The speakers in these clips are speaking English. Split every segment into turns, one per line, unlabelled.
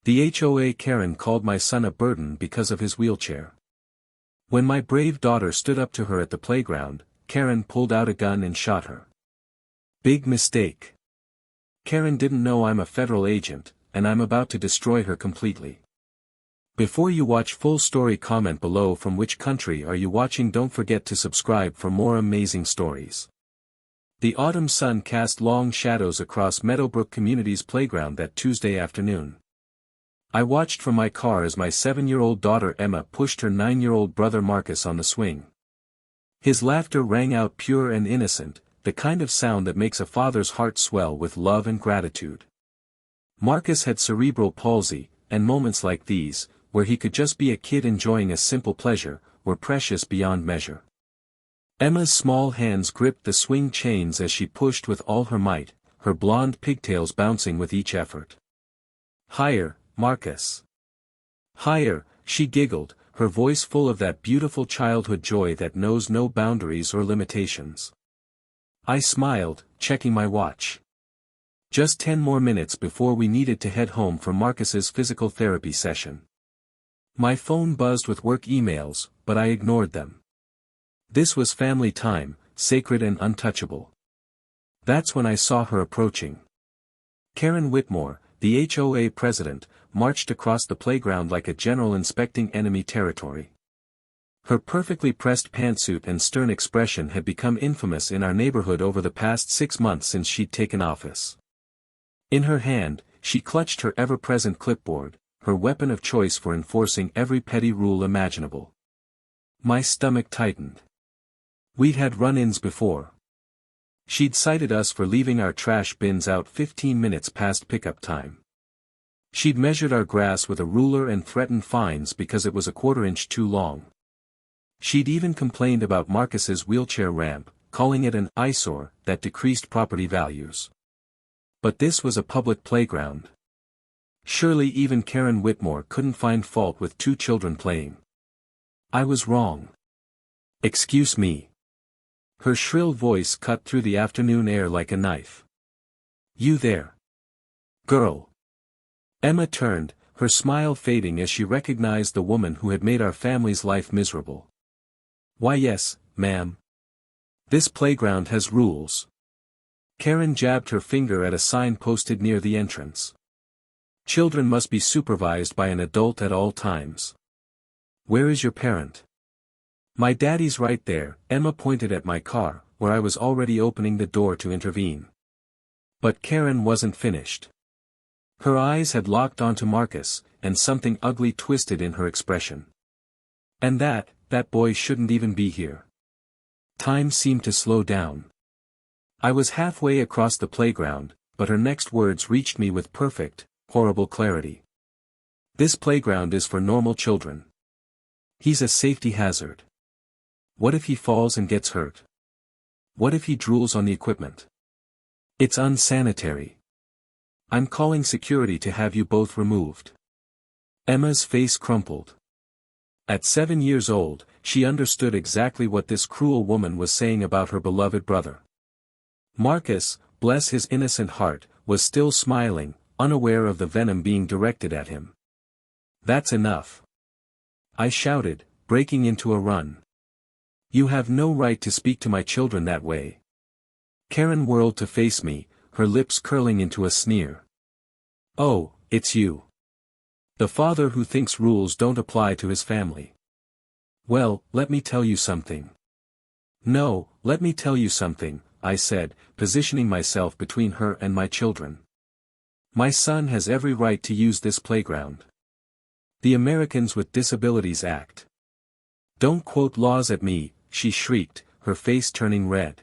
The HOA Karen called my son a burden because of his wheelchair. When my brave daughter stood up to her at the playground, Karen pulled out a gun and shot her. Big mistake. Karen didn't know I'm a federal agent, and I'm about to destroy her completely. Before you watch full story, comment below from which country are you watching. Don't forget to subscribe for more amazing stories. The autumn sun cast long shadows across Meadowbrook Community's playground that Tuesday afternoon. I watched from my car as my 7-year-old daughter Emma pushed her 9-year-old brother Marcus on the swing. His laughter rang out pure and innocent, the kind of sound that makes a father's heart swell with love and gratitude. Marcus had cerebral palsy, and moments like these, where he could just be a kid enjoying a simple pleasure, were precious beyond measure. Emma's small hands gripped the swing chains as she pushed with all her might, her blonde pigtails bouncing with each effort. "Higher, Marcus. Higher," she giggled, her voice full of that beautiful childhood joy that knows no boundaries or limitations. I smiled, checking my watch. Just 10 more minutes before we needed to head home for Marcus's physical therapy session. My phone buzzed with work emails, but I ignored them. This was family time, sacred and untouchable. That's when I saw her approaching. Karen Whitmore, the HOA president, marched across the playground like a general inspecting enemy territory. Her perfectly pressed pantsuit and stern expression had become infamous in our neighborhood over the past 6 months since she'd taken office. In her hand, she clutched her ever-present clipboard, her weapon of choice for enforcing every petty rule imaginable. My stomach tightened. We'd had run-ins before. She'd cited us for leaving our trash bins out 15 minutes past pickup time. She'd measured our grass with a ruler and threatened fines because it was a 1/4 inch too long. She'd even complained about Marcus's wheelchair ramp, calling it an eyesore that decreased property values. But this was a public playground. Surely even Karen Whitmore couldn't find fault with 2 children playing. I was wrong. "Excuse me." Her shrill voice cut through the afternoon air like a knife. "You there, girl?" Emma turned, her smile fading as she recognized the woman who had made our family's life miserable. "Why yes, ma'am. This playground has rules." Karen jabbed her finger at a sign posted near the entrance. "Children must be supervised by an adult at all times." "Where is your parent?" "My daddy's right there." Emma pointed at my car, where I was already opening the door to intervene. But Karen wasn't finished. Her eyes had locked onto Marcus, and something ugly twisted in her expression. "And that boy shouldn't even be here." Time seemed to slow down. I was halfway across the playground, but her next words reached me with perfect, horrible clarity. "This playground is for normal children. He's a safety hazard. What if he falls and gets hurt? What if he drools on the equipment? It's unsanitary. I'm calling security to have you both removed." Emma's face crumpled. At 7 years old, she understood exactly what this cruel woman was saying about her beloved brother. Marcus, bless his innocent heart, was still smiling, unaware of the venom being directed at him. "That's enough," I shouted, breaking into a run. "You have no right to speak to my children that way." Karen whirled to face me, her lips curling into a sneer. "Oh, it's you. The father who thinks rules don't apply to his family. Well, let me tell you something." "No, let me tell you something," I said, positioning myself between her and my children. "My son has every right to use this playground. The Americans with Disabilities Act. Don't quote laws at me," she shrieked, her face turning red.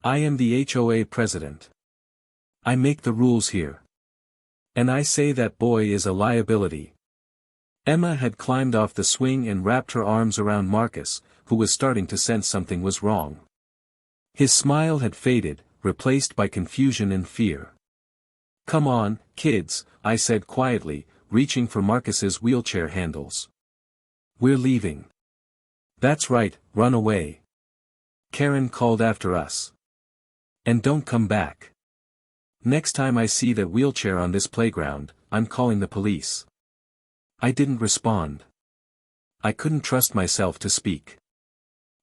"I am the HOA president. I make the rules here. And I say that boy is a liability." Emma had climbed off the swing and wrapped her arms around Marcus, who was starting to sense something was wrong. His smile had faded, replaced by confusion and fear. "Come on, kids," I said quietly, reaching for Marcus's wheelchair handles. "We're leaving." "That's right, run away," Karen called after us. "And don't come back." Next time I see that wheelchair on this playground, I'm calling the police. I didn't respond. I couldn't trust myself to speak.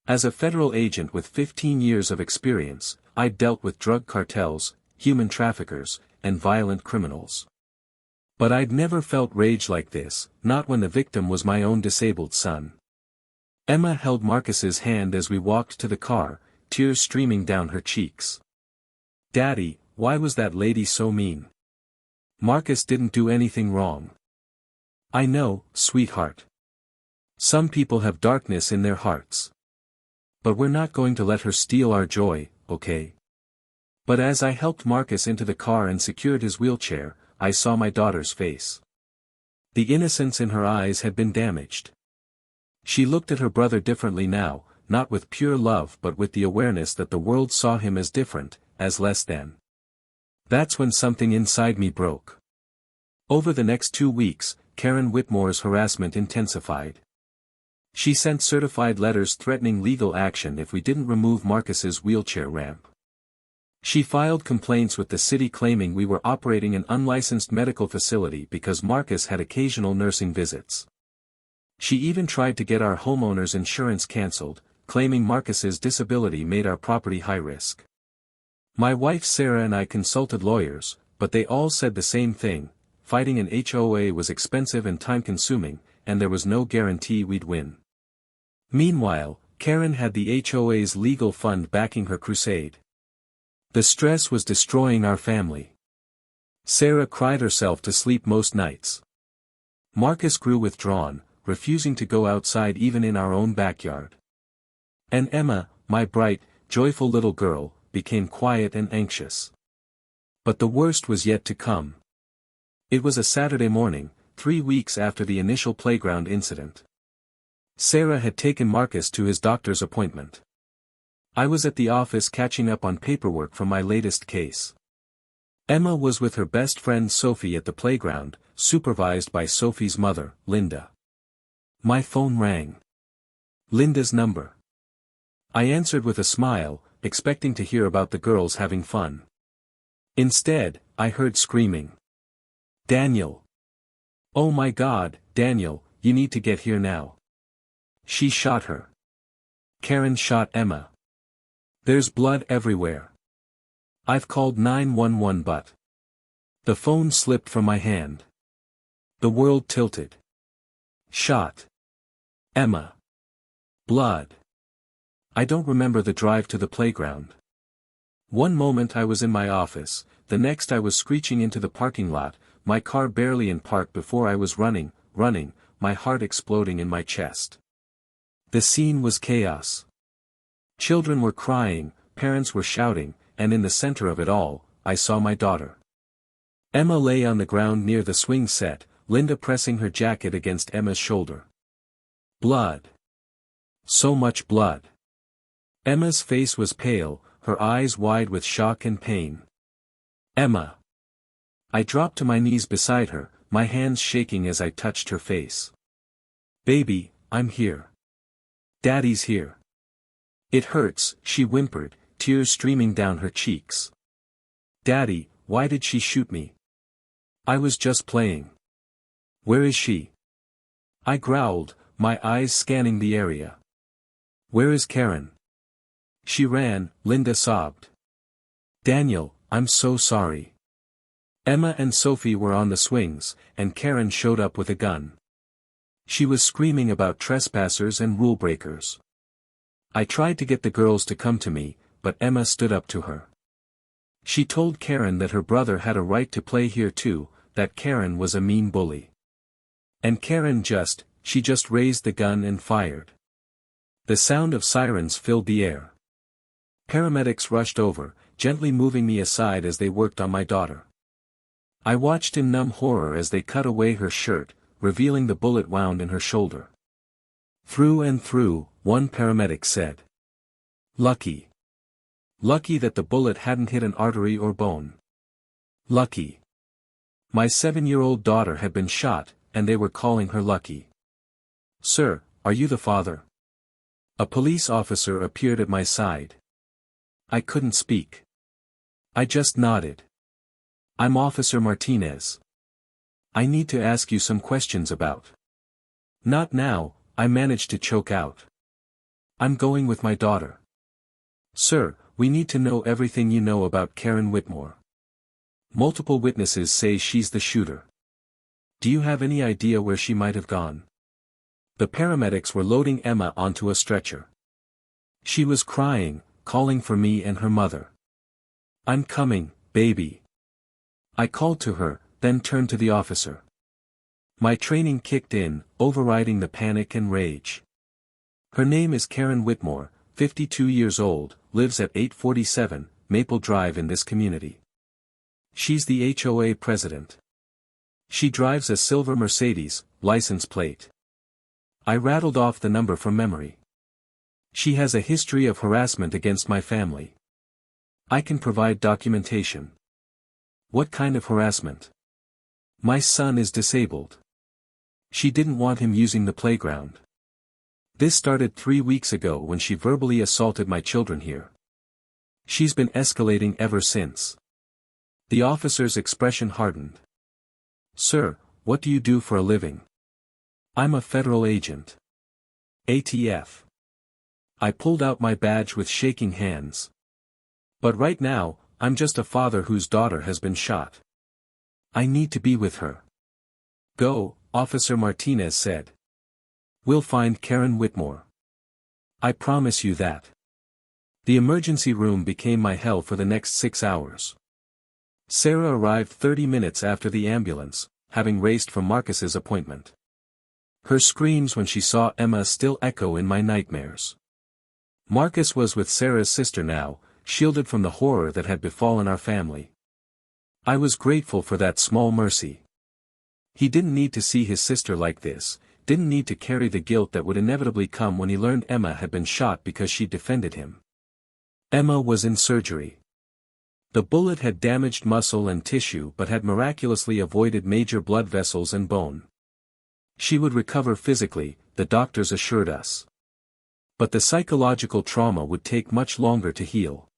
As a federal agent with 15 years of experience, I'd dealt with drug cartels, human traffickers, and violent criminals. But I'd never felt rage like this, not when the victim was my own disabled son. Emma held Marcus's hand as we walked to the car, tears streaming down her cheeks. "Daddy, why was that lady so mean? Marcus didn't do anything wrong." "I know, sweetheart. Some people have darkness in their hearts. But we're not going to let her steal our joy, okay?" But as I helped Marcus into the car and secured his wheelchair, I saw my daughter's face. The innocence in her eyes had been damaged. She looked at her brother differently now, not with pure love but with the awareness that the world saw him as different, as less than. That's when something inside me broke. Over the next 2 weeks, Karen Whitmore's harassment intensified. She sent certified letters threatening legal action if we didn't remove Marcus's wheelchair ramp. She filed complaints with the city claiming we were operating an unlicensed medical facility because Marcus had occasional nursing visits. She even tried to get our homeowner's insurance cancelled, claiming Marcus's disability made our property high risk. My wife Sarah and I consulted lawyers, but they all said the same thing: fighting an HOA was expensive and time-consuming, and there was no guarantee we'd win. Meanwhile, Karen had the HOA's legal fund backing her crusade. The stress was destroying our family. Sarah cried herself to sleep most nights. Marcus grew withdrawn, refusing to go outside even in our own backyard. And Emma, my bright, joyful little girl, became quiet and anxious. But the worst was yet to come. It was a Saturday morning, 3 weeks after the initial playground incident. Sarah had taken Marcus to his doctor's appointment. I was at the office catching up on paperwork from my latest case. Emma was with her best friend Sophie at the playground, supervised by Sophie's mother, Linda. My phone rang. Linda's number. I answered with a smile, expecting to hear about the girls having fun. Instead, I heard screaming. "Daniel! Oh my God, Daniel, you need to get here now. She shot her. Karen shot Emma. There's blood everywhere. I've called 911 but..." The phone slipped from my hand. The world tilted. Shot. Emma. Blood. I don't remember the drive to the playground. One moment I was in my office, the next I was screeching into the parking lot, my car barely in park before I was running, my heart exploding in my chest. The scene was chaos. Children were crying, parents were shouting, and in the center of it all, I saw my daughter. Emma lay on the ground near the swing set, Linda pressing her jacket against Emma's shoulder. Blood. So much blood. Emma's face was pale, her eyes wide with shock and pain. Emma. I dropped to my knees beside her, my hands shaking as I touched her face. "Baby, I'm here. Daddy's here." "It hurts," she whimpered, tears streaming down her cheeks. "Daddy, why did she shoot me? I was just playing." "Where is she?" I growled, my eyes scanning the area. "Where is Karen?" "She ran," Linda sobbed. "Daniel, I'm so sorry." Emma and Sophie were on the swings, and Karen showed up with a gun. She was screaming about trespassers and rule breakers. I tried to get the girls to come to me, but Emma stood up to her. She told Karen that her brother had a right to play here too, that Karen was a mean bully. And Karen she just raised the gun and fired. The sound of sirens filled the air. Paramedics rushed over, gently moving me aside as they worked on my daughter. I watched in numb horror as they cut away her shirt, revealing the bullet wound in her shoulder. "Through and through," one paramedic said. "Lucky. Lucky that the bullet hadn't hit an artery or bone. Lucky." My 7-year-old daughter had been shot, and they were calling her lucky. "Sir, are you the father?" A police officer appeared at my side. I couldn't speak. I just nodded. I'm Officer Martinez. I need to ask you some questions about. Not now, I managed to choke out. I'm going with my daughter. Sir, we need to know everything you know about Karen Whitmore. Multiple witnesses say she's the shooter. Do you have any idea where she might have gone? The paramedics were loading Emma onto a stretcher. She was crying, calling for me and her mother. I'm coming, baby. I called to her, then turned to the officer. My training kicked in, overriding the panic and rage. Her name is Karen Whitmore, 52 years old, lives at 847 Maple Drive in this community. She's the HOA president. She drives a silver Mercedes, license plate. I rattled off the number from memory. She has a history of harassment against my family. I can provide documentation. What kind of harassment? My son is disabled. She didn't want him using the playground. This started 3 weeks ago when she verbally assaulted my children here. She's been escalating ever since. The officer's expression hardened. Sir, what do you do for a living? I'm a federal agent. ATF. I pulled out my badge with shaking hands. But right now, I'm just a father whose daughter has been shot. I need to be with her. Go, Officer Martinez said. We'll find Karen Whitmore. I promise you that. The emergency room became my hell for the next 6 hours. Sarah arrived 30 minutes after the ambulance, having raced from Marcus's appointment. Her screams when she saw Emma still echo in my nightmares. Marcus was with Sarah's sister now, shielded from the horror that had befallen our family. I was grateful for that small mercy. He didn't need to see his sister like this, didn't need to carry the guilt that would inevitably come when he learned Emma had been shot because she defended him. Emma was in surgery. The bullet had damaged muscle and tissue but had miraculously avoided major blood vessels and bone. She would recover physically, the doctors assured us. But the psychological trauma would take much longer to heal.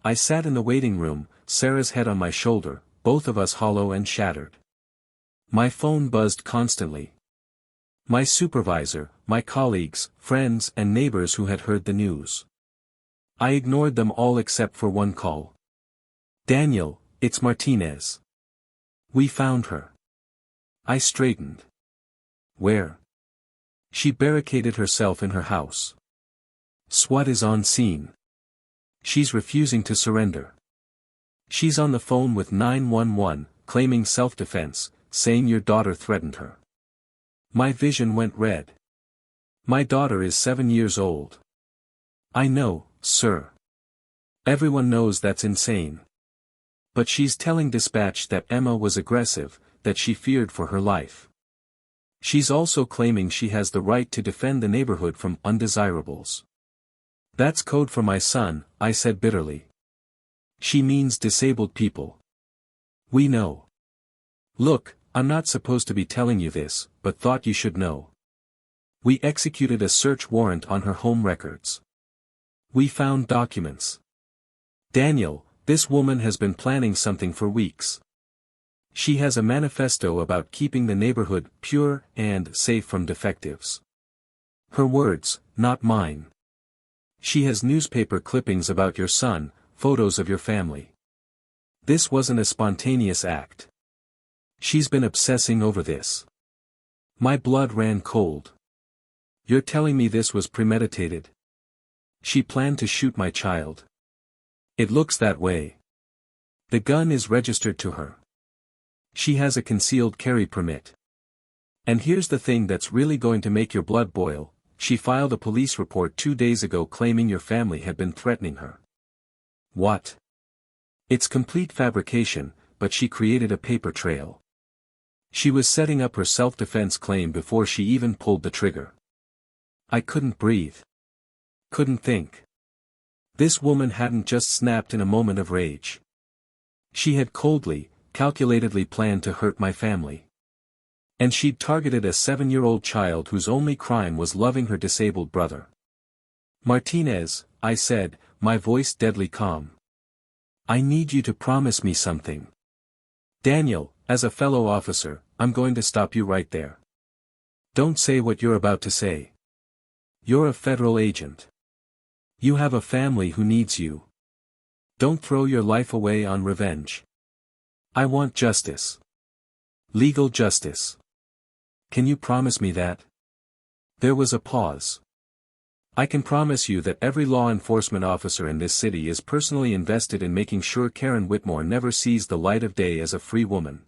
I sat in the waiting room, Sarah's head on my shoulder, both of us hollow and shattered. My phone buzzed constantly. My supervisor, my colleagues, friends and neighbors who had heard the news. I ignored them all except for one call. Daniel, it's Martinez. We found her. I straightened. Where? She barricaded herself in her house. SWAT is on scene. She's refusing to surrender. She's on the phone with 911, claiming self-defense, saying your daughter threatened her. My vision went red. My daughter is 7 years old. I know, sir. Everyone knows that's insane. But she's telling dispatch that Emma was aggressive, that she feared for her life. She's also claiming she has the right to defend the neighborhood from undesirables. That's code for my son, I said bitterly. She means disabled people. We know. Look, I'm not supposed to be telling you this, but thought you should know. We executed a search warrant on her home records. We found documents. Daniel, this woman has been planning something for weeks. She has a manifesto about keeping the neighborhood pure and safe from defectives. Her words, not mine. She has newspaper clippings about your son, photos of your family. This wasn't a spontaneous act. She's been obsessing over this. My blood ran cold. You're telling me this was premeditated? She planned to shoot my child. It looks that way. The gun is registered to her. She has a concealed carry permit. And here's the thing that's really going to make your blood boil, she filed a police report 2 days ago claiming your family had been threatening her. What? It's complete fabrication, but she created a paper trail. She was setting up her self-defense claim before she even pulled the trigger. I couldn't breathe. Couldn't think. This woman hadn't just snapped in a moment of rage. She had coldly, calculatedly planned to hurt my family. And she'd targeted a 7-year-old child whose only crime was loving her disabled brother. Martinez, I said, my voice deadly calm. I need you to promise me something. Daniel, as a fellow officer, I'm going to stop you right there. Don't say what you're about to say. You're a federal agent. You have a family who needs you. Don't throw your life away on revenge. I want justice. Legal justice. Can you promise me that? There was a pause. I can promise you that every law enforcement officer in this city is personally invested in making sure Karen Whitmore never sees the light of day as a free woman.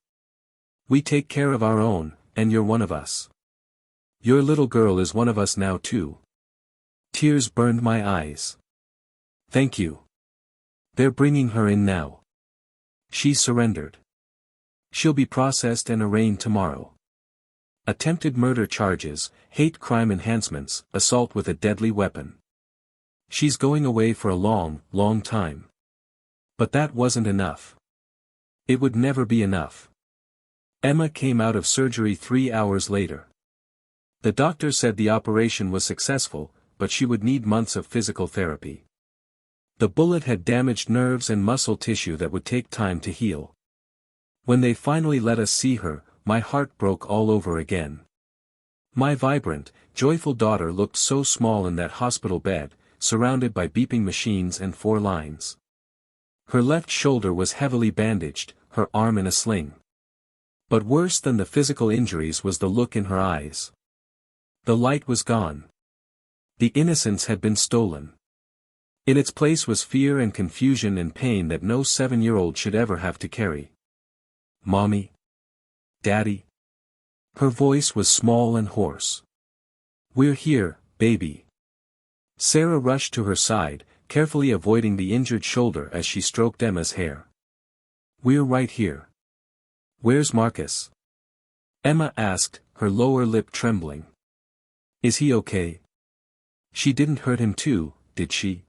We take care of our own, and you're one of us. Your little girl is one of us now too. Tears burned my eyes. Thank you. They're bringing her in now. She surrendered. She'll be processed and arraigned tomorrow. Attempted murder charges, hate crime enhancements, assault with a deadly weapon. She's going away for a long, long time. But that wasn't enough. It would never be enough. Emma came out of surgery 3 hours later. The doctor said the operation was successful, but she would need months of physical therapy. The bullet had damaged nerves and muscle tissue that would take time to heal. When they finally let us see her, my heart broke all over again. My vibrant, joyful daughter looked so small in that hospital bed, surrounded by beeping machines and 4 lines. Her left shoulder was heavily bandaged, her arm in a sling. But worse than the physical injuries was the look in her eyes. The light was gone. The innocence had been stolen. In its place was fear and confusion and pain that no 7-year-old should ever have to carry. Mommy? Daddy? Her voice was small and hoarse. We're here, baby. Sarah rushed to her side, carefully avoiding the injured shoulder as she stroked Emma's hair. We're right here. Where's Marcus? Emma asked, her lower lip trembling. Is he okay? She didn't hurt him too, did she?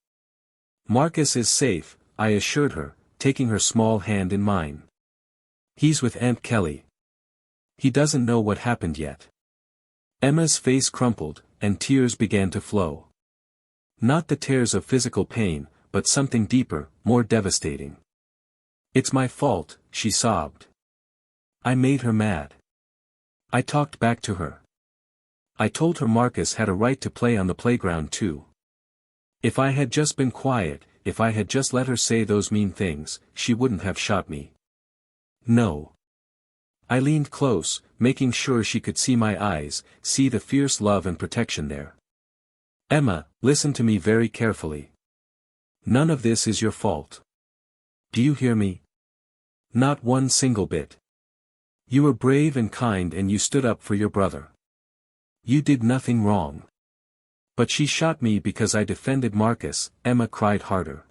Marcus is safe, I assured her, taking her small hand in mine. He's with Aunt Kelly. He doesn't know what happened yet. Emma's face crumpled, and tears began to flow. Not the tears of physical pain, but something deeper, more devastating. It's my fault, she sobbed. I made her mad. I talked back to her. I told her Marcus had a right to play on the playground too. If I had just been quiet, if I had just let her say those mean things, she wouldn't have shot me. No. I leaned close, making sure she could see my eyes, see the fierce love and protection there. Emma, listen to me very carefully. None of this is your fault. Do you hear me? Not one single bit. You were brave and kind and you stood up for your brother. You did nothing wrong. But she shot me because I defended Marcus, Emma cried harder.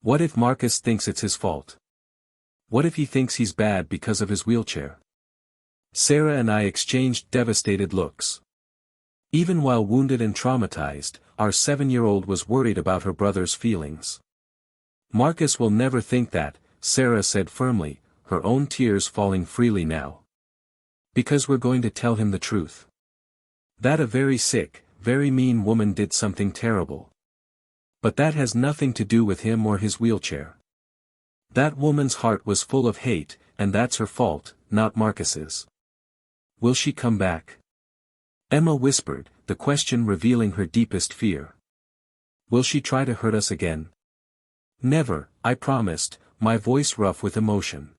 What if Marcus thinks it's his fault? What if he thinks he's bad because of his wheelchair? Sarah and I exchanged devastated looks. Even while wounded and traumatized, our 7-year-old was worried about her brother's feelings. Marcus will never think that, Sarah said firmly, her own tears falling freely now. Because we're going to tell him the truth. That a very sick, very mean woman did something terrible. But that has nothing to do with him or his wheelchair. That woman's heart was full of hate, and that's her fault, not Marcus's. Will she come back? Emma whispered, the question revealing her deepest fear. Will she try to hurt us again? Never, I promised, my voice rough with emotion.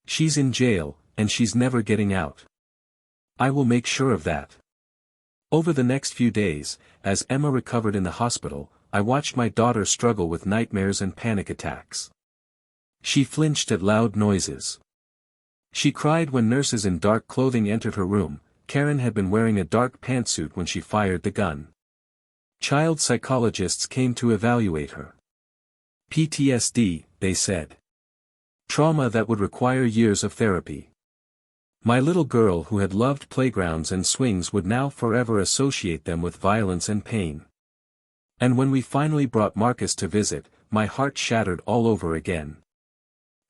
She's in jail, and she's never getting out. I will make sure of that. Over the next few days, as Emma recovered in the hospital, I watched my daughter struggle with nightmares and panic attacks. She flinched at loud noises. She cried when nurses in dark clothing entered her room. Karen had been wearing a dark pantsuit when she fired the gun. Child psychologists came to evaluate her. PTSD, they said. Trauma that would require years of therapy. My little girl who had loved playgrounds and swings would now forever associate them with violence and pain. And when we finally brought Marcus to visit, my heart shattered all over again.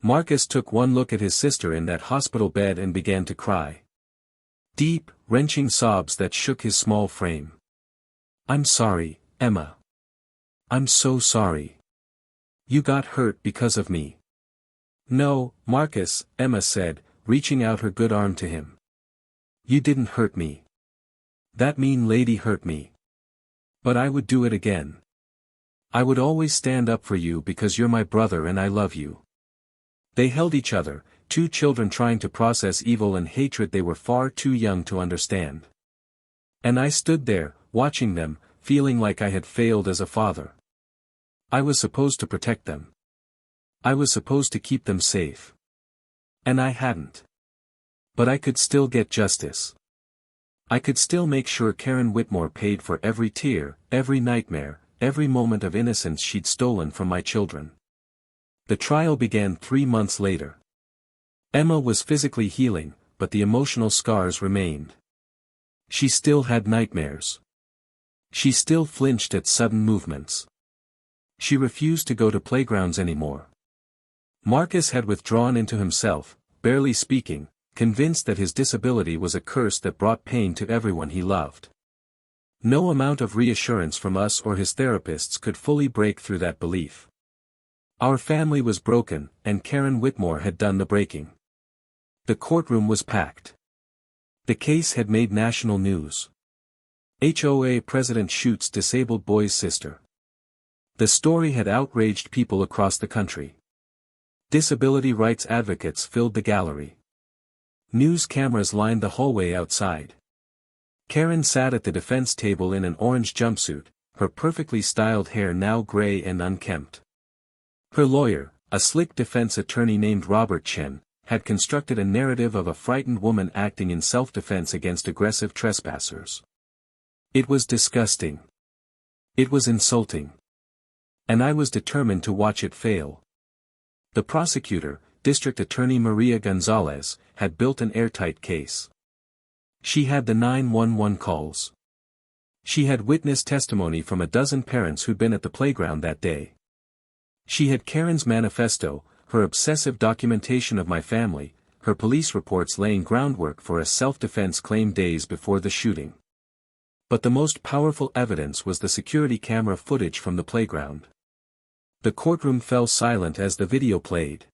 Marcus took one look at his sister in that hospital bed and began to cry. Deep, wrenching sobs that shook his small frame. I'm sorry, Emma. I'm so sorry. You got hurt because of me. No, Marcus, Emma said, reaching out her good arm to him. You didn't hurt me. That mean lady hurt me. But I would do it again. I would always stand up for you because you're my brother and I love you. They held each other, two children trying to process evil and hatred they were far too young to understand. And I stood there, watching them, feeling like I had failed as a father. I was supposed to protect them. I was supposed to keep them safe. And I hadn't. But I could still get justice. I could still make sure Karen Whitmore paid for every tear, every nightmare, every moment of innocence she'd stolen from my children. The trial began 3 months later. Emma was physically healing, but the emotional scars remained. She still had nightmares. She still flinched at sudden movements. She refused to go to playgrounds anymore. Marcus had withdrawn into himself, barely speaking, convinced that his disability was a curse that brought pain to everyone he loved. No amount of reassurance from us or his therapists could fully break through that belief. Our family was broken, and Karen Whitmore had done the breaking. The courtroom was packed. The case had made national news. HOA president shoots disabled boy's sister. The story had outraged people across the country. Disability rights advocates filled the gallery. News cameras lined the hallway outside. Karen sat at the defense table in an orange jumpsuit, her perfectly styled hair now gray and unkempt. Her lawyer, a slick defense attorney named Robert Chen, had constructed a narrative of a frightened woman acting in self-defense against aggressive trespassers. It was disgusting. It was insulting. And I was determined to watch it fail. The prosecutor, District Attorney Maria Gonzalez, had built an airtight case. She had the 911 calls. She had witness testimony from a dozen parents who'd been at the playground that day. She had Karen's manifesto, her obsessive documentation of my family, her police reports laying groundwork for a self-defense claim days before the shooting. But the most powerful evidence was the security camera footage from the playground. The courtroom fell silent as the video played.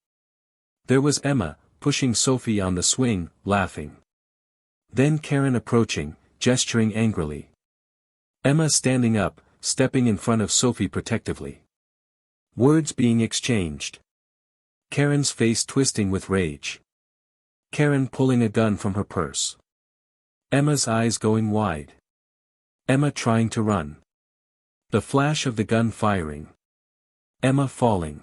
There was Emma, pushing Sophie on the swing, laughing. Then Karen approaching, gesturing angrily. Emma standing up, stepping in front of Sophie protectively. Words being exchanged. Karen's face twisting with rage. Karen pulling a gun from her purse. Emma's eyes going wide. Emma trying to run. The flash of the gun firing. Emma falling.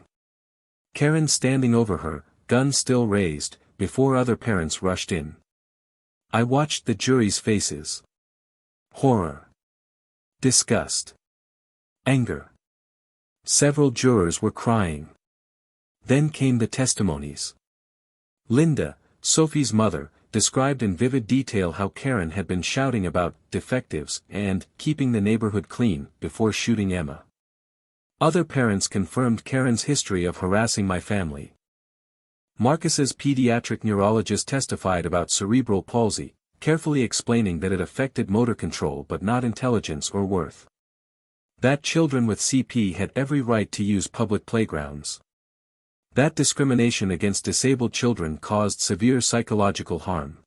Karen standing over her, gun still raised, before other parents rushed in. I watched the jury's faces. Horror. Disgust. Anger. Several jurors were crying. Then came the testimonies. Linda, Sophie's mother, described in vivid detail how Karen had been shouting about defectives and keeping the neighborhood clean before shooting Emma. Other parents confirmed Karen's history of harassing my family. Marcus's pediatric neurologist testified about cerebral palsy, carefully explaining that it affected motor control but not intelligence or worth. That children with CP had every right to use public playgrounds. That discrimination against disabled children caused severe psychological harm.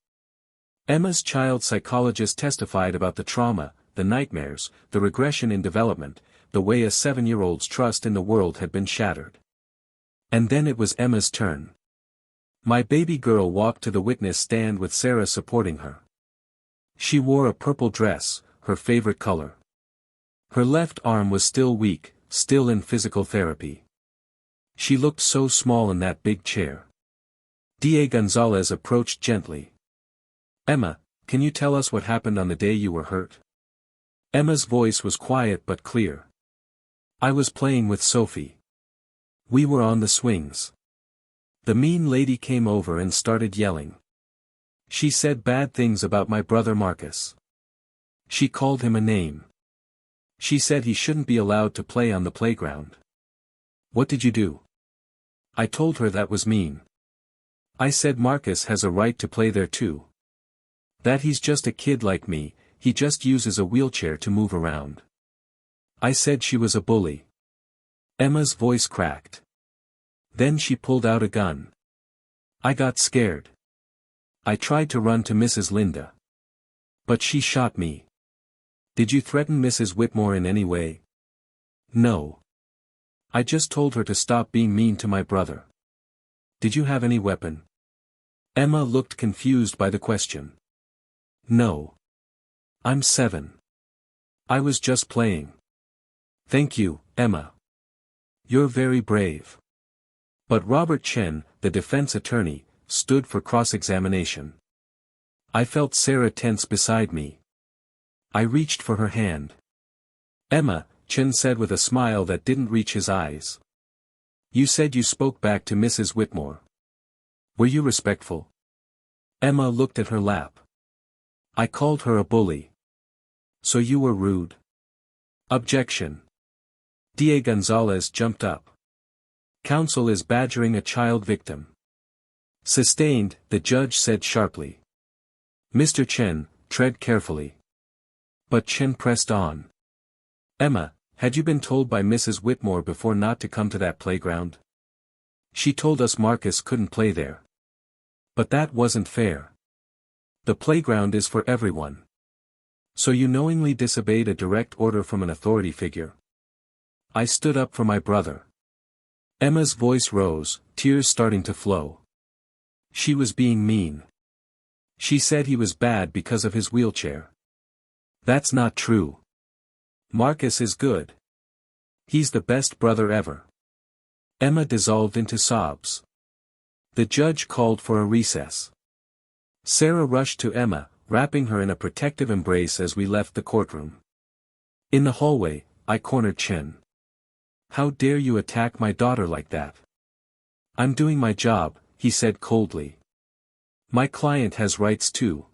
Emma's child psychologist testified about the trauma, the nightmares, the regression in development, the way a 7-year-old's trust in the world had been shattered. And then it was Emma's turn. My baby girl walked to the witness stand with Sarah supporting her. She wore a purple dress, her favorite color. Her left arm was still weak, still in physical therapy. She looked so small in that big chair. D.A. Gonzalez approached gently. Emma, can you tell us what happened on the day you were hurt? Emma's voice was quiet but clear. I was playing with Sophie. We were on the swings. The mean lady came over and started yelling. She said bad things about my brother Marcus. She called him a name. She said he shouldn't be allowed to play on the playground. What did you do? I told her that was mean. I said Marcus has a right to play there too. That he's just a kid like me, he just uses a wheelchair to move around. I said she was a bully. Emma's voice cracked. Then she pulled out a gun. I got scared. I tried to run to Mrs. Linda. But she shot me. Did you threaten Mrs. Whitmore in any way? No. I just told her to stop being mean to my brother. Did you have any weapon? Emma looked confused by the question. No. I'm 7. I was just playing. Thank you, Emma. You're very brave. But Robert Chen, the defense attorney, stood for cross-examination. I felt Sarah tense beside me. I reached for her hand. Emma, Chen said with a smile that didn't reach his eyes. You said you spoke back to Mrs. Whitmore. Were you respectful? Emma looked at her lap. I called her a bully. So you were rude? Objection. D.A. Gonzalez jumped up. Counsel is badgering a child victim. Sustained, the judge said sharply. Mr. Chen, tread carefully. But Chen pressed on. Emma, had you been told by Mrs. Whitmore before not to come to that playground? She told us Marcus couldn't play there. But that wasn't fair. The playground is for everyone. So you knowingly disobeyed a direct order from an authority figure. I stood up for my brother. Emma's voice rose, tears starting to flow. She was being mean. She said he was bad because of his wheelchair. That's not true. Marcus is good. He's the best brother ever. Emma dissolved into sobs. The judge called for a recess. Sarah rushed to Emma, wrapping her in a protective embrace as we left the courtroom. In the hallway, I cornered Chen. How dare you attack my daughter like that? I'm doing my job, he said coldly. My client has rights too.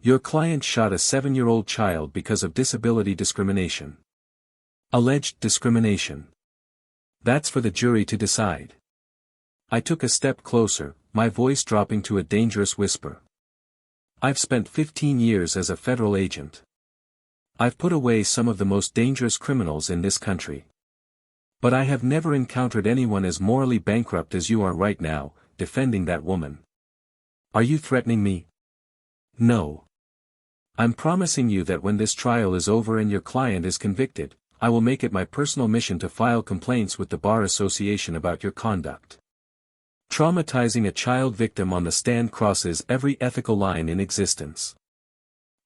Your client shot a 7-year-old child because of disability discrimination. Alleged discrimination. That's for the jury to decide. I took a step closer, my voice dropping to a dangerous whisper. I've spent 15 years as a federal agent. I've put away some of the most dangerous criminals in this country. But I have never encountered anyone as morally bankrupt as you are right now, defending that woman. Are you threatening me? No. I'm promising you that when this trial is over and your client is convicted, I will make it my personal mission to file complaints with the Bar Association about your conduct. Traumatizing a child victim on the stand crosses every ethical line in existence.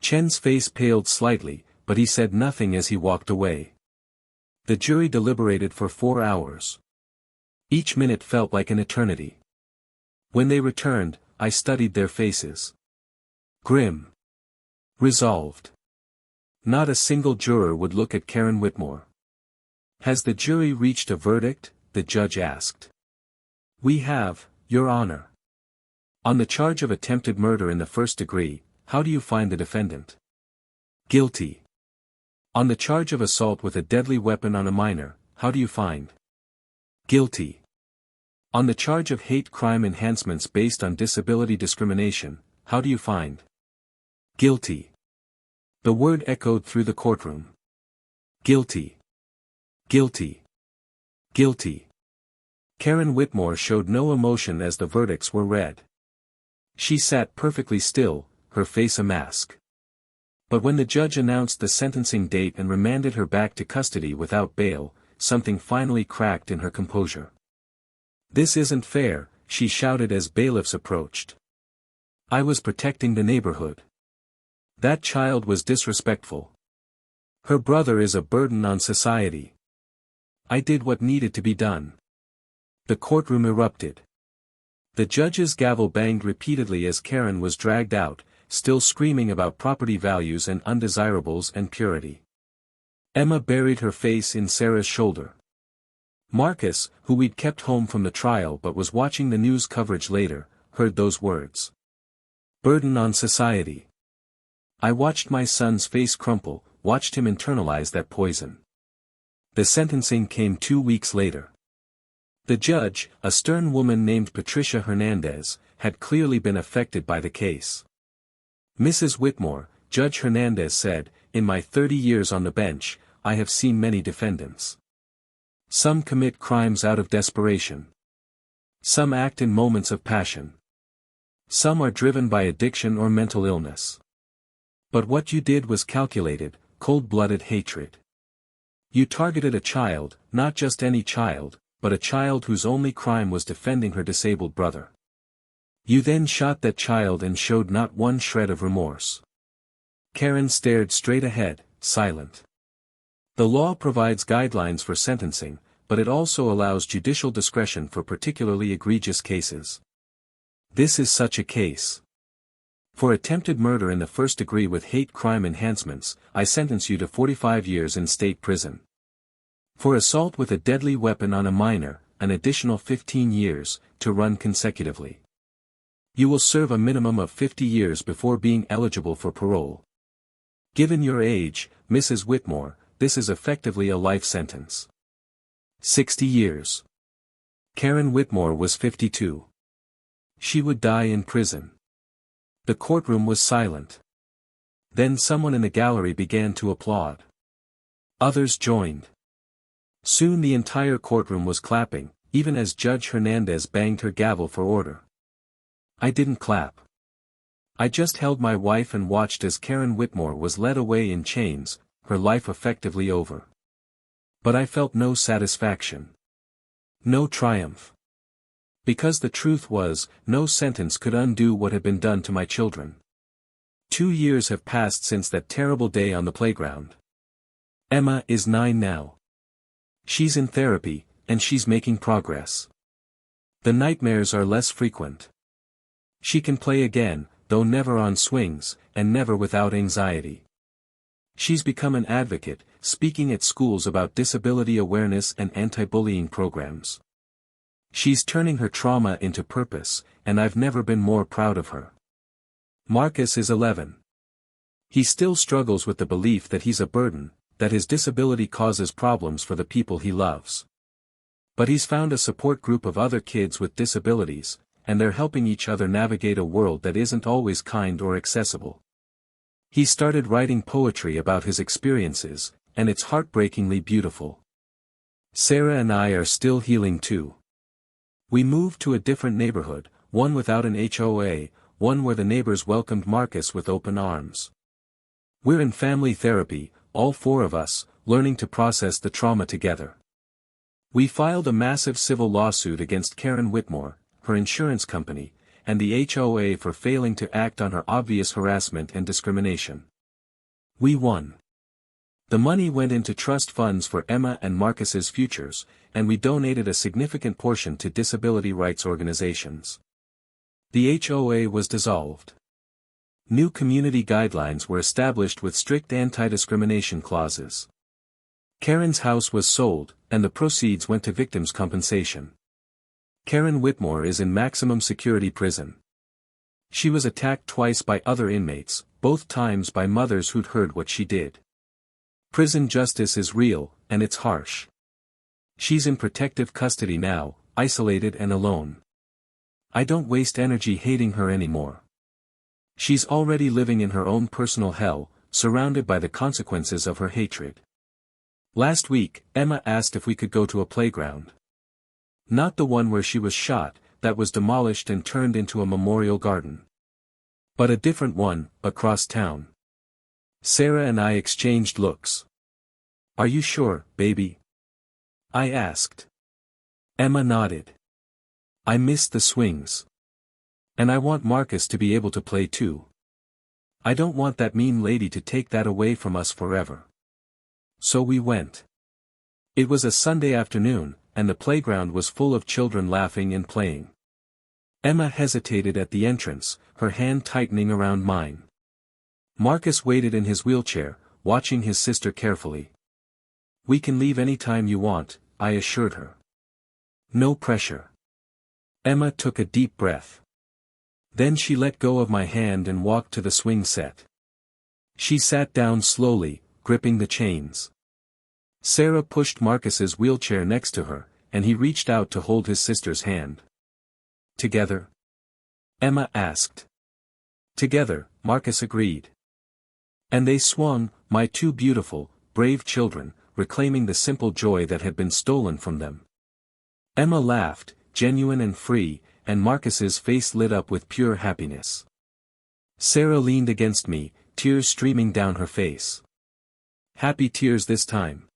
Chen's face paled slightly, but he said nothing as he walked away. The jury deliberated for 4 hours. Each minute felt like an eternity. When they returned, I studied their faces. Grim. Resolved. Not a single juror would look at Karen Whitmore. Has the jury reached a verdict? The judge asked. We have, Your Honor. On the charge of attempted murder in the first degree, how do you find the defendant? Guilty. On the charge of assault with a deadly weapon on a minor, how do you find? Guilty. On the charge of hate crime enhancements based on disability discrimination, how do you find? Guilty. The word echoed through the courtroom. Guilty. Guilty. Guilty. Karen Whitmore showed no emotion as the verdicts were read. She sat perfectly still, her face a mask. But when the judge announced the sentencing date and remanded her back to custody without bail, something finally cracked in her composure. This isn't fair, she shouted as bailiffs approached. I was protecting the neighborhood. That child was disrespectful. Her brother is a burden on society. I did what needed to be done. The courtroom erupted. The judge's gavel banged repeatedly as Karen was dragged out, still screaming about property values and undesirables and purity. Emma buried her face in Sarah's shoulder. Marcus, who we'd kept home from the trial but was watching the news coverage later, heard those words. Burden on society. I watched my son's face crumple, watched him internalize that poison. The sentencing came 2 weeks later. The judge, a stern woman named Patricia Hernandez, had clearly been affected by the case. Mrs. Whitmore, Judge Hernandez said, in my 30 years on the bench, I have seen many defendants. Some commit crimes out of desperation. Some act in moments of passion. Some are driven by addiction or mental illness. But what you did was calculated, cold-blooded hatred. You targeted a child, not just any child, but a child whose only crime was defending her disabled brother. You then shot that child and showed not one shred of remorse. Karen stared straight ahead, silent. The law provides guidelines for sentencing, but it also allows judicial discretion for particularly egregious cases. This is such a case. For attempted murder in the first degree with hate crime enhancements, I sentence you to 45 years in state prison. For assault with a deadly weapon on a minor, an additional 15 years, to run consecutively. You will serve a minimum of 50 years before being eligible for parole. Given your age, Mrs. Whitmore, this is effectively a life sentence. 60 years. Karen Whitmore was 52. She would die in prison. The courtroom was silent. Then someone in the gallery began to applaud. Others joined. Soon the entire courtroom was clapping, even as Judge Hernandez banged her gavel for order. I didn't clap. I just held my wife and watched as Karen Whitmore was led away in chains, her life effectively over. But I felt no satisfaction. No triumph. Because the truth was, no sentence could undo what had been done to my children. 2 years have passed since that terrible day on the playground. Emma is 9 now. She's in therapy, and she's making progress. The nightmares are less frequent. She can play again, though never on swings, and never without anxiety. She's become an advocate, speaking at schools about disability awareness and anti-bullying programs. She's turning her trauma into purpose, and I've never been more proud of her. Marcus is 11. He still struggles with the belief that he's a burden, that his disability causes problems for the people he loves. But he's found a support group of other kids with disabilities, and they're helping each other navigate a world that isn't always kind or accessible. He started writing poetry about his experiences, and it's heartbreakingly beautiful. Sarah and I are still healing too. We moved to a different neighborhood, one without an HOA, one where the neighbors welcomed Marcus with open arms. We're in family therapy, all 4 of us, learning to process the trauma together. We filed a massive civil lawsuit against Karen Whitmore, her insurance company, and the HOA for failing to act on her obvious harassment and discrimination. We won. The money went into trust funds for Emma and Marcus's futures, and we donated a significant portion to disability rights organizations. The HOA was dissolved. New community guidelines were established with strict anti-discrimination clauses. Karen's house was sold, and the proceeds went to victims' compensation. Karen Whitmore is in maximum security prison. She was attacked twice by other inmates, both times by mothers who'd heard what she did. Prison justice is real, and it's harsh. She's in protective custody now, isolated and alone. I don't waste energy hating her anymore. She's already living in her own personal hell, surrounded by the consequences of her hatred. Last week, Emma asked if we could go to a playground. Not the one where she was shot, that was demolished and turned into a memorial garden. But a different one, across town. Sarah and I exchanged looks. Are you sure, baby? I asked. Emma nodded. I missed the swings. And I want Marcus to be able to play too. I don't want that mean lady to take that away from us forever. So we went. It was a Sunday afternoon, and the playground was full of children laughing and playing. Emma hesitated at the entrance, her hand tightening around mine. Marcus waited in his wheelchair, watching his sister carefully. We can leave any time you want, I assured her. No pressure. Emma took a deep breath. Then she let go of my hand and walked to the swing set. She sat down slowly, gripping the chains. Sarah pushed Marcus's wheelchair next to her, and he reached out to hold his sister's hand. Together? Emma asked. Together, Marcus agreed. And they swung, my 2 beautiful, brave children, reclaiming the simple joy that had been stolen from them. Emma laughed, genuine and free, and Marcus's face lit up with pure happiness. Sarah leaned against me, tears streaming down her face. Happy tears this time.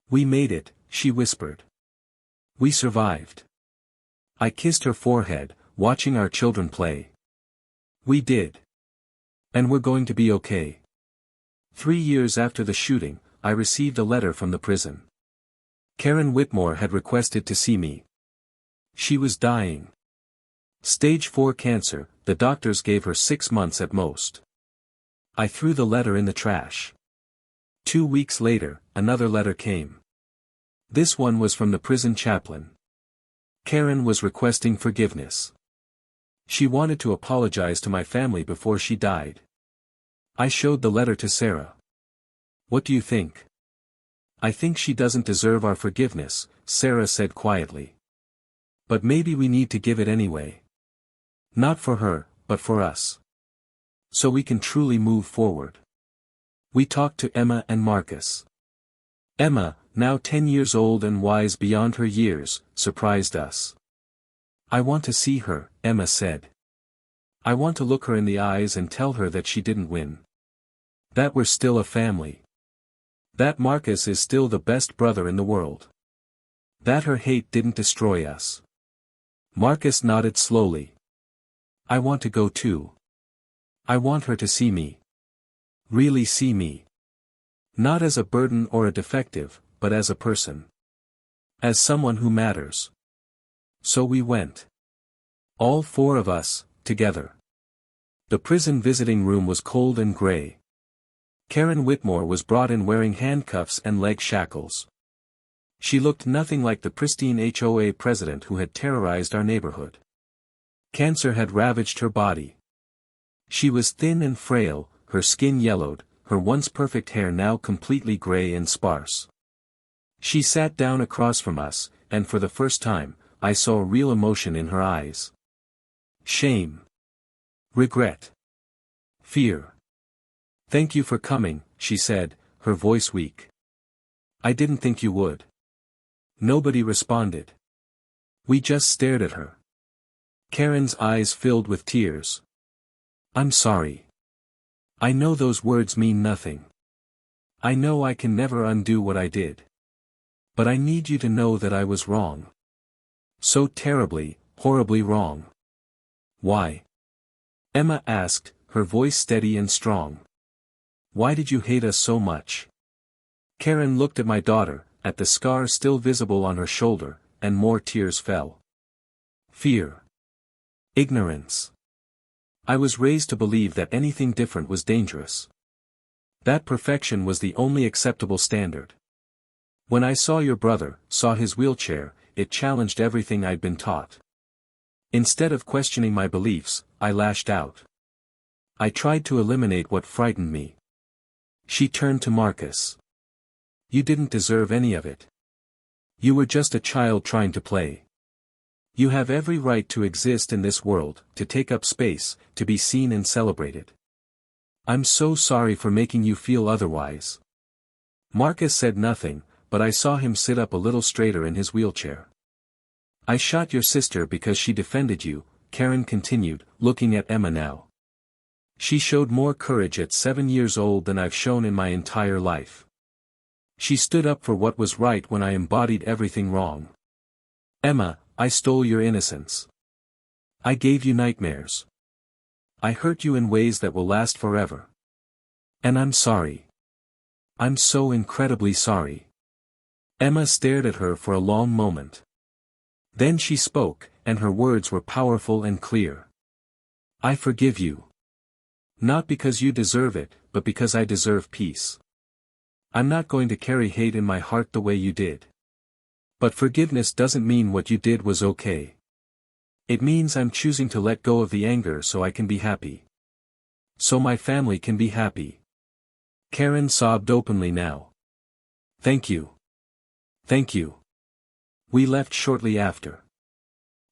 We made it, she whispered. We survived. I kissed her forehead, watching our children play. We did. And we're going to be okay. 3 years after the shooting, I received a letter from the prison. Karen Whitmore had requested to see me. She was dying. Stage 4 cancer, the doctors gave her 6 months at most. I threw the letter in the trash. 2 weeks later, another letter came. This one was from the prison chaplain. Karen was requesting forgiveness. She wanted to apologize to my family before she died. I showed the letter to Sarah. What do you think? I think she doesn't deserve our forgiveness, Sarah said quietly. But maybe we need to give it anyway. Not for her, but for us. So we can truly move forward. We talked to Emma and Marcus. Emma, now 10 years old and wise beyond her years, surprised us. I want to see her, Emma said. I want to look her in the eyes and tell her that she didn't win. That we're still a family. That Marcus is still the best brother in the world. That her hate didn't destroy us. Marcus nodded slowly. I want to go too. I want her to see me. Really see me. Not as a burden or a defective, but as a person. As someone who matters. So we went. All 4 of us, together. The prison visiting room was cold and gray. Karen Whitmore was brought in wearing handcuffs and leg shackles. She looked nothing like the pristine HOA president who had terrorized our neighborhood. Cancer had ravaged her body. She was thin and frail, her skin yellowed, her once perfect hair now completely gray and sparse. She sat down across from us, and for the first time, I saw real emotion in her eyes. Shame. Regret. Fear. Thank you for coming, she said, her voice weak. I didn't think you would. Nobody responded. We just stared at her. Karen's eyes filled with tears. I'm sorry. I know those words mean nothing. I know I can never undo what I did. But I need you to know that I was wrong. So terribly, horribly wrong. Why? Emma asked, her voice steady and strong. Why did you hate us so much? Karen looked at my daughter, at the scar still visible on her shoulder, and more tears fell. Fear. Ignorance. I was raised to believe that anything different was dangerous. That perfection was the only acceptable standard. When I saw your brother, saw his wheelchair, it challenged everything I'd been taught. Instead of questioning my beliefs, I lashed out. I tried to eliminate what frightened me. She turned to Marcus. You didn't deserve any of it. You were just a child trying to play. You have every right to exist in this world, to take up space, to be seen and celebrated. I'm so sorry for making you feel otherwise. Marcus said nothing, but I saw him sit up a little straighter in his wheelchair. I shot your sister because she defended you, Karen continued, looking at Emma now. She showed more courage at 7 years old than I've shown in my entire life. She stood up for what was right when I embodied everything wrong. Emma, I stole your innocence. I gave you nightmares. I hurt you in ways that will last forever. And I'm sorry. I'm so incredibly sorry. Emma stared at her for a long moment. Then she spoke, and her words were powerful and clear. I forgive you. Not because you deserve it, but because I deserve peace. I'm not going to carry hate in my heart the way you did. But forgiveness doesn't mean what you did was okay. It means I'm choosing to let go of the anger so I can be happy. So my family can be happy. Karen sobbed openly now. Thank you. Thank you. We left shortly after.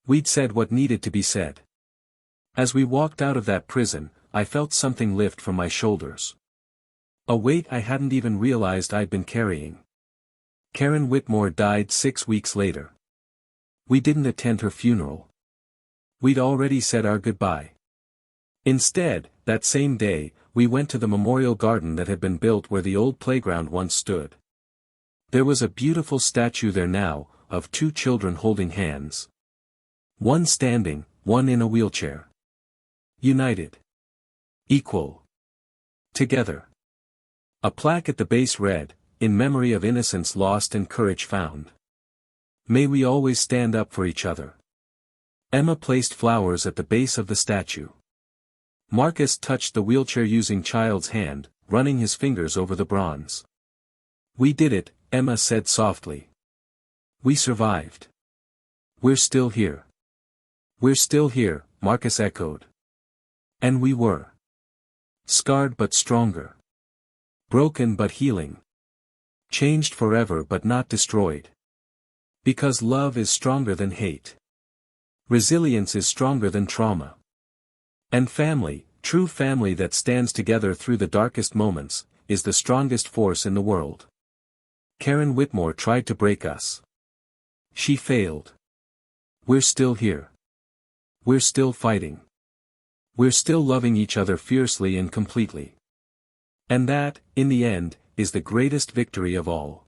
We'd said what needed to be said. As we walked out of that prison, I felt something lift from my shoulders. A weight I hadn't even realized I'd been carrying. Karen Whitmore died 6 weeks later. We didn't attend her funeral. We'd already said our goodbye. Instead, that same day, we went to the memorial garden that had been built where the old playground once stood. There was a beautiful statue there now, of two children holding hands. One standing, one in a wheelchair. United. Equal. Together. A plaque at the base read, "In memory of innocence lost and courage found. May we always stand up for each other." Emma placed flowers at the base of the statue. Marcus touched the wheelchair-using child's hand, running his fingers over the bronze. "We did it," Emma said softly. "We survived. We're still here." "We're still here," Marcus echoed. And we were. Scarred but stronger. Broken but healing. Changed forever but not destroyed. Because love is stronger than hate. Resilience is stronger than trauma. And family, true family that stands together through the darkest moments, is the strongest force in the world. Karen Whitmore tried to break us. She failed. We're still here. We're still fighting. We're still loving each other fiercely and completely. And that, in the end, is the greatest victory of all.